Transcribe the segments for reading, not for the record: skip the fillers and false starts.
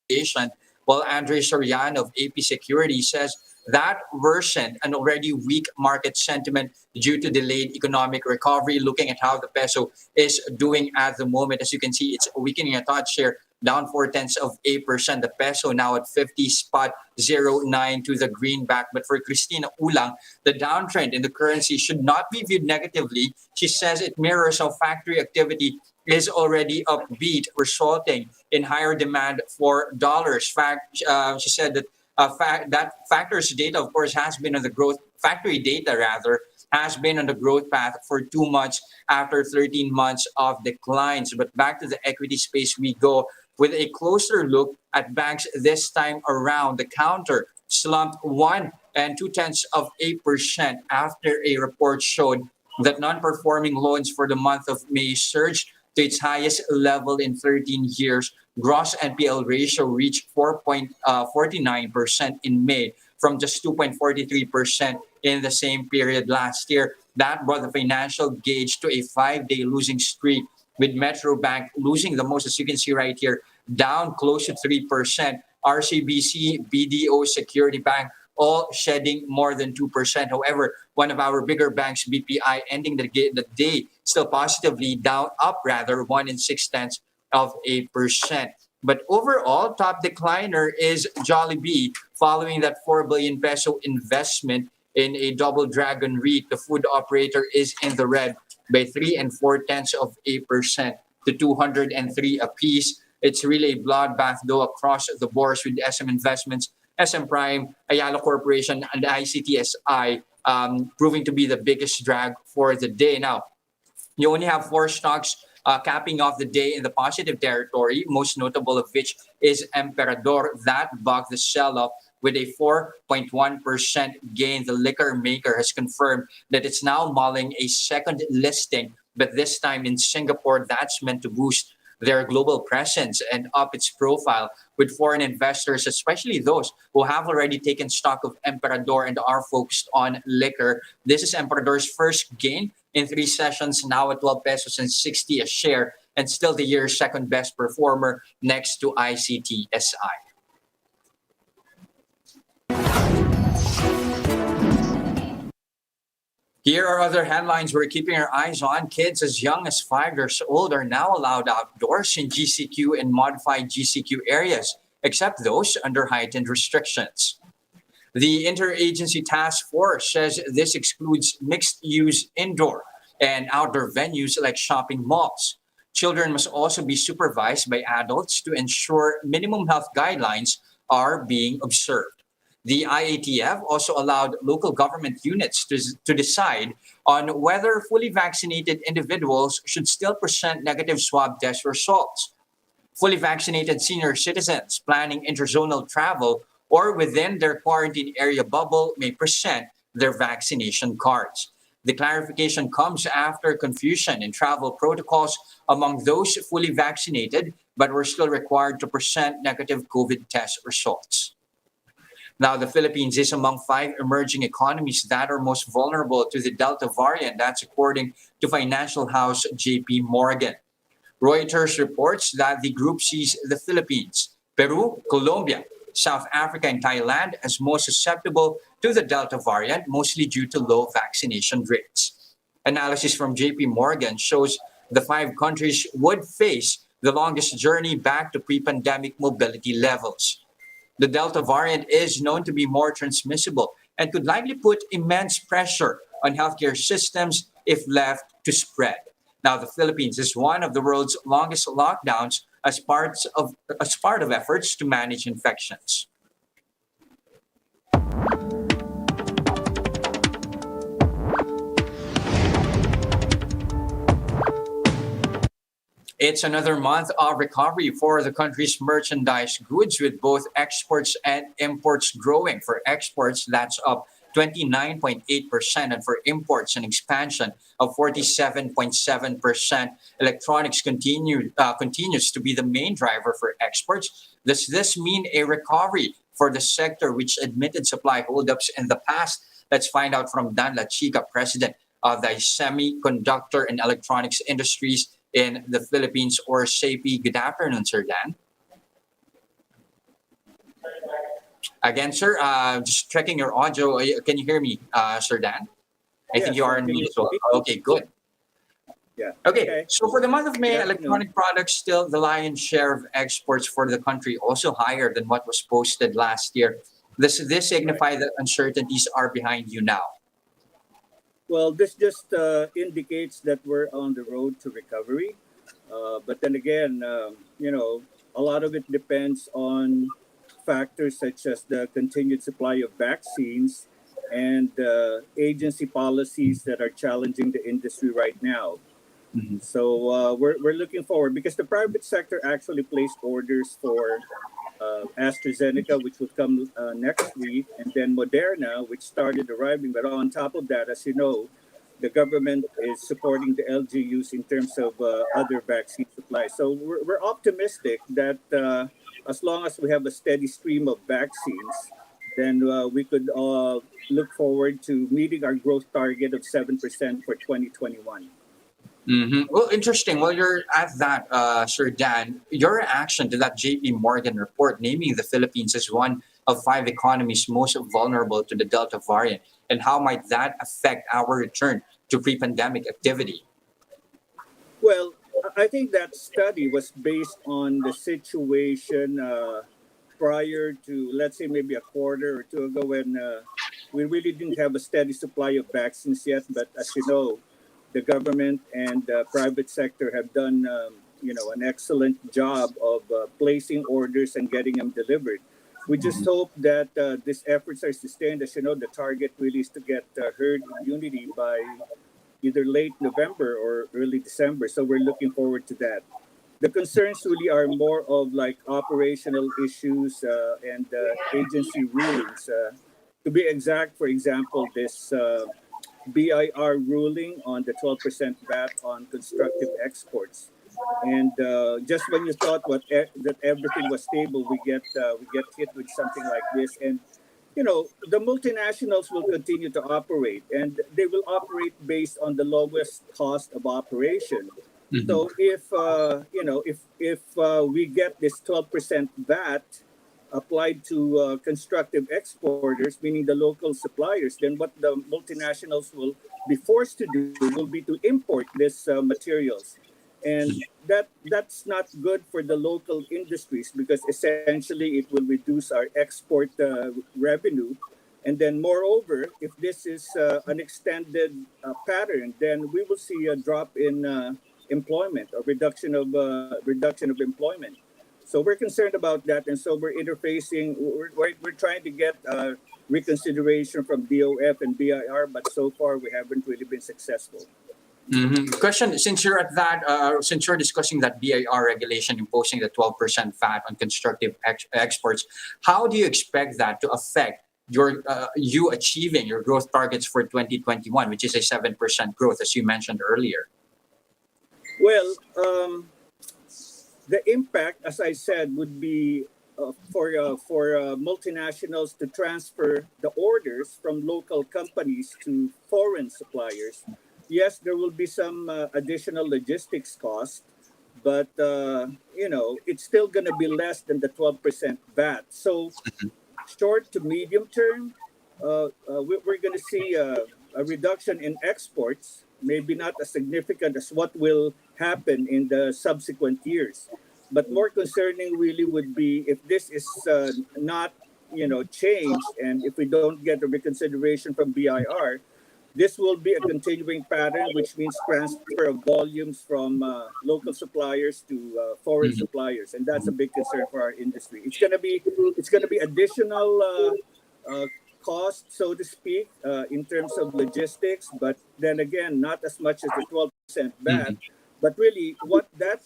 depreciation, while Andre Soriano of AP Security says that worsened an already weak market sentiment due to delayed economic recovery. Looking at how the peso is doing at the moment, as you can see, it's weakening a touch here, down 0.4%. The peso now at 50.09 to the greenback. But for Christina Ulang, the downtrend in the currency should not be viewed negatively. She says it mirrors how factory activity is already upbeat, resulting in higher demand for dollars. She said that that factors data, of course, has been on the growth factory data rather has been on the growth path for 2 months after 13 months of declines. But back to the equity space we go with a closer look at banks this time around. The counter slumped 1.2% after a report showed that non-performing loans for the month of May surged to its highest level in 13 years. Gross NPL ratio reached 4.49% in May from just 2.43% in the same period last year. That brought the financial gauge to a 5-day losing streak, with Metro Bank losing the most, as you can see right here, down close to 3%. RCBC, BDO, Security Bank, all shedding more than 2%. However, one of our bigger banks, BPI, ending the day still positively down, up rather, 1.6%. But overall, top decliner is Jollibee, following that 4 billion peso investment in a double dragon REIT. The food operator is in the red by 3.4% to 203 apiece. It's really a bloodbath though across the boards, with SM Investments, SM Prime, Ayala Corporation, and ICTSI proving to be the biggest drag for the day. Now, you only have four stocks capping off the day in the positive territory, most notable of which is Emperador. That bucked the sell-off with a 4.1% gain. The liquor maker has confirmed that it's now mulling a second listing, but this time in Singapore. That's meant to boost their global presence and up its profile with foreign investors, especially those who have already taken stock of Emperador and are focused on liquor. This is Emperador's first gain in 3 sessions, now at 12 pesos and 60 a share, and still the year's second best performer next to ICTSI. Here are other headlines we're keeping our eyes on. Kids as young as 5 years old are now allowed outdoors in GCQ and modified GCQ areas, except those under heightened restrictions. The Interagency Task Force says this excludes mixed-use indoor and outdoor venues like shopping malls. Children must also be supervised by adults to ensure minimum health guidelines are being observed. The IATF also allowed local government units to decide on whether fully vaccinated individuals should still present negative swab test results. Fully vaccinated senior citizens planning interzonal travel or within their quarantine area bubble may present their vaccination cards. The clarification comes after confusion in travel protocols among those fully vaccinated but were still required to present negative COVID test results. Now, the Philippines is among 5 emerging economies that are most vulnerable to the Delta variant. That's according to financial house JP Morgan. Reuters reports that the group sees the Philippines, Peru, Colombia, South Africa, and Thailand as most susceptible to the Delta variant, mostly due to low vaccination rates. Analysis from JP Morgan shows the 5 countries would face the longest journey back to pre-pandemic mobility levels. The Delta variant is known to be more transmissible and could likely put immense pressure on healthcare systems if left to spread. Now, the Philippines is one of the world's longest lockdowns as part of efforts to manage infections. It's another month of recovery for the country's merchandise goods, with both exports and imports growing. For exports, that's up 29.8%, and for imports, an expansion of 47.7%. Electronics continues to be the main driver for exports. Does this mean a recovery for the sector, which admitted supply holdups in the past? Let's find out from Dan Lachica, president of the Semiconductor and Electronics Industries in the Philippines, or SEIPI. Good afternoon, Sir Dan. Again, sir, just checking your audio. Can you hear me, Sir Dan? I think Yes, you are on can mute you as well. speak? Okay, good. Yeah. Okay, Okay. so for the month of Good May, afternoon. electronic products still the lion's share of exports for the country, also higher than what was posted last year. This Right. signify that uncertainties are behind you now. Well, this just indicates that we're on the road to recovery. But then again, a lot of it depends on factors such as the continued supply of vaccines and agency policies that are challenging the industry right now. Mhm. So we're looking forward because the private sector actually placed orders for AstraZeneca, which will come next week, and then Moderna, which started arriving. But on top of that, as you know, the government is supporting the LGUs in terms of other vaccine supply. So we're optimistic that as long as we have a steady stream of vaccines, then we could look forward to meeting our growth target of 7% for 2021. Well, interesting. Well, you're at that, Sir Dan. Your reaction to that JP Morgan report naming the Philippines as one of five economies most vulnerable to the Delta variant, and how might that affect our return to pre-pandemic activity? Well, I think that study was based on the situation prior to, let's say, maybe a quarter or two ago when we really didn't have a steady supply of vaccines yet. But as you know, the government and the private sector have done, an excellent job of placing orders and getting them delivered. We just hope that these efforts are sustained. As you know, the target really is to get herd immunity by either late November or early December. So we're looking forward to that. The concerns really are more of like operational issues and agency rulings. To be exact, for example, this BIR ruling on the 12% VAT on constructive exports. And just when you thought that everything was stable, we get hit with something like this. And the multinationals will continue to operate, and they will operate based on the lowest cost of operation. Mhm. So if we get this 12% VAT applied to constructive exporters, meaning the local suppliers, then what the multinationals will be forced to do will be to import these materials, and that's not good for the local industries because essentially it will reduce our export revenue. And then moreover, if this is an extended pattern, then we will see a drop in employment or reduction of employment. So we're concerned about that, and so we're interfacing. We're trying to get reconsideration from DOF and BIR, but so far we haven't really been successful. Question: since you're at that, since you're discussing that BIR regulation imposing the 12% VAT on constructive exports, how do you expect that to affect your you achieving your growth targets for 2021, which is a 7% growth, as you mentioned earlier? Well, the impact, as I said, would be for multinationals to transfer the orders from local companies to foreign suppliers. Yes, there will be some additional logistics cost, but it's still going to be less than the 12% VAT. So short to medium term, we're going to see a reduction in exports, maybe not as significant as what will happen in the subsequent years. But more concerning really would be if this is not, changed, and if we don't get a reconsideration from BIR, this will be a continuing pattern, which means transfer of volumes from local suppliers to foreign Mhm. suppliers, and that's a big concern for our industry. It's going to be additional cost, so to speak, in terms of logistics, but then again, not as much as the 12% VAT. Mhm. But really, what that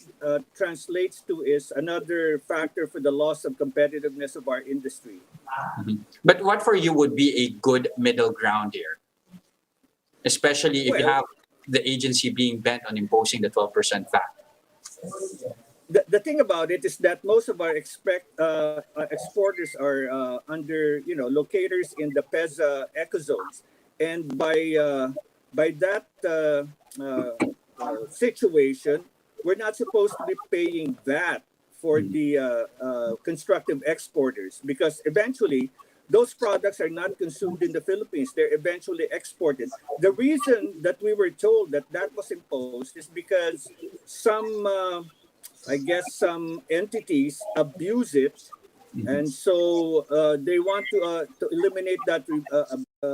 translates to is another factor for the loss of competitiveness of our industry. But what for you would be a good middle ground here, especially if you Well, have the agency being bent on imposing the 12% VAT? the thing about it is that most of our exporters are under locators in the PEZA ecozones, and by that situation, we're not supposed to be paying VAT for Mhm. the constructive exporters because eventually those products are not consumed in the Philippines. They're eventually exported. The reason that we were told that that was imposed is because some, I guess, some entities abuse it, and so they want to eliminate that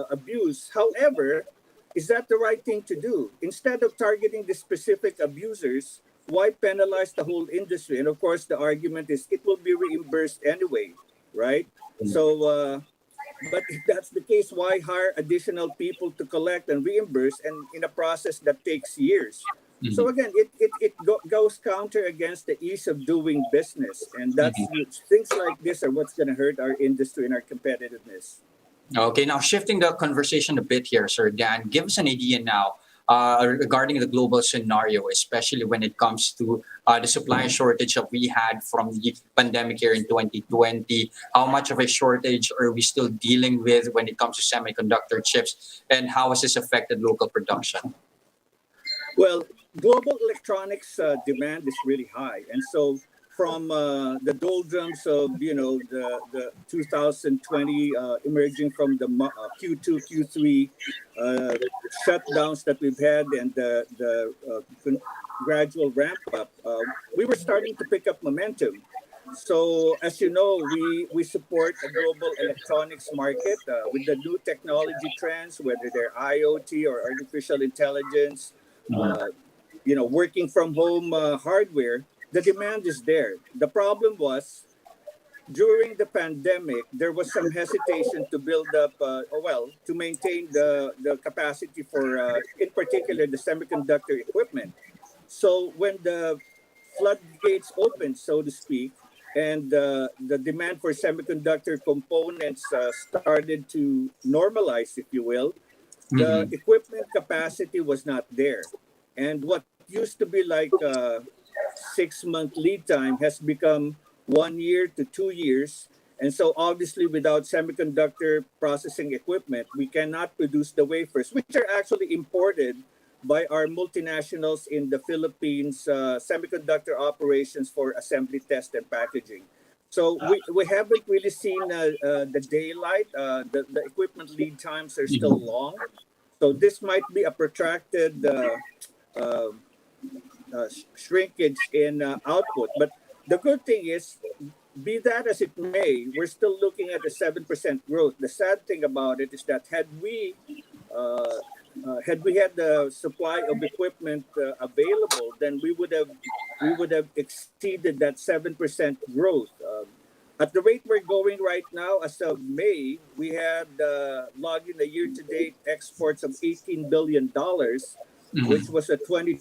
abuse. However, is that the right thing to do? Instead of targeting the specific abusers, why penalize the whole industry? And of course, the argument is it will be reimbursed anyway, right? So, but if that's the case, why hire additional people to collect and reimburse, and in a process that takes years? So again, goes counter against the ease of doing business, and that's things like this are what's going to hurt our industry and our competitiveness. Okay, now shifting the conversation a bit here, Sir Dan, give us an idea now regarding the global scenario, especially when it comes to the supply shortage that we had from the pandemic here in 2020. How much of a shortage are we still dealing with when it comes to semiconductor chips, and how has this affected local production? Well, global electronics demand is really high, and so from the doldrums of the 2020 emerging from the Q2 Q3 shutdowns that we've had, and the gradual ramp up, we were starting to pick up momentum. So as you know, we support a global electronics market with the new technology trends, whether they're IoT or artificial intelligence, working from home hardware. The demand is there. The problem was during the pandemic, there was some hesitation to build up, to maintain the capacity for, in particular, the semiconductor equipment. So when the floodgates opened, so to speak, and the demand for semiconductor components started to normalize, if you will, the equipment capacity was not there. And what used to be like 6-month lead time has become 1 year to 2 years. And so obviously without semiconductor processing equipment, we cannot produce the wafers, which are actually imported by our multinationals in the Philippines, semiconductor operations for assembly, test, and packaging. So we haven't really seen the daylight. The equipment lead times are still long. So this might be a protracted shrinkage in output. But the good thing is, be that as it may, we're still looking at a 7% growth. The sad thing about it is that had we had the supply of equipment available, then we would have exceeded that 7% growth. At the rate we're going right now, as of May, we had logged in a year-to-date exports of $18 billion, which was a 22%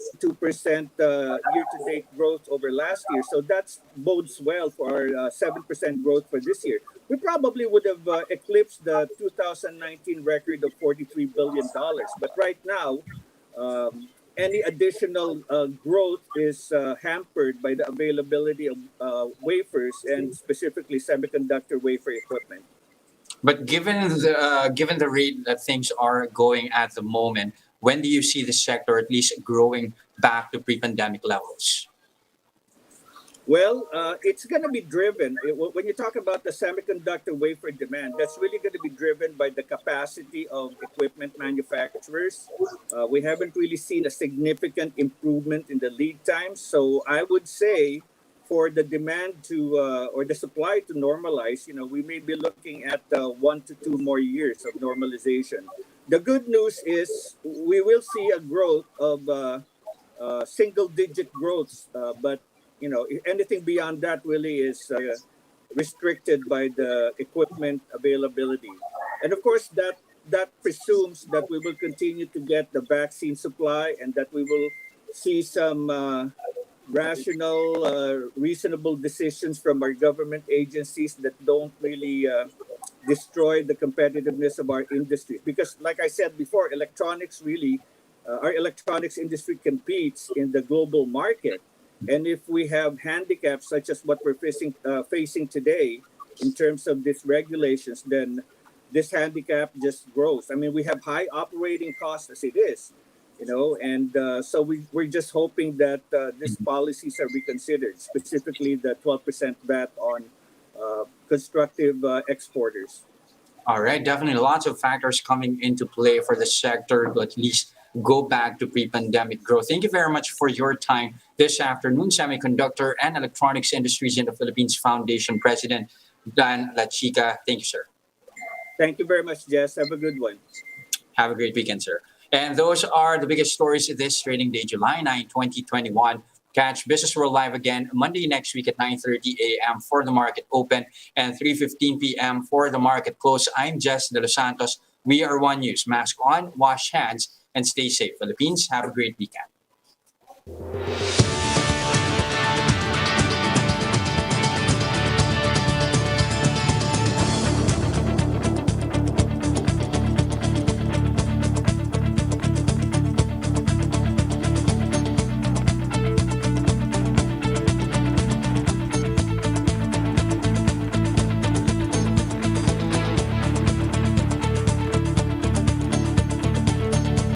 year-to-date growth over last year. So that bodes well for our 7% growth for this year. We probably would have eclipsed the 2019 record of $43 billion. But right now, any additional growth is hampered by the availability of wafers, and specifically semiconductor wafer equipment. But given the rate that things are going at the moment, when do you see the sector at least growing back to pre-pandemic levels? Well, it's going to be driven. When you talk about the semiconductor wafer demand, that's really going to be driven by the capacity of equipment manufacturers. We haven't really seen a significant improvement in the lead times. So I would say for the demand to, or the supply to normalize, we may be looking at 1 to 2 more years of normalization. The good news is we will see a growth of single-digit growths, but anything beyond that really is restricted by the equipment availability. And of course, that presumes that we will continue to get the vaccine supply, and that we will see some rational, reasonable decisions from our government agencies that don't really destroy the competitiveness of our industry. Because like I said before, our electronics industry competes in the global market. And if we have handicaps such as what we're facing today in terms of these regulations, then this handicap just grows. I mean, we have high operating costs as it is, and so we're just hoping that these policies are reconsidered, specifically the 12% VAT on constructive exporters. All right, definitely lots of factors coming into play for the sector to at least go back to pre-pandemic growth. Thank you very much for your time this afternoon, Semiconductor and Electronics Industries in the Philippines Foundation President Dan Lachica. Thank you, sir. Thank you very much, Jess. Have a good one. Have a great weekend, sir. And those are the biggest stories this trading day, July 9, 2021. Catch Business World Live again Monday next week at 9:30 a.m. for the market open and 3:15 p.m. for the market close. I'm Jes Delos Santos. We are One News. Mask on, wash hands, and stay safe. Philippines, have a great weekend.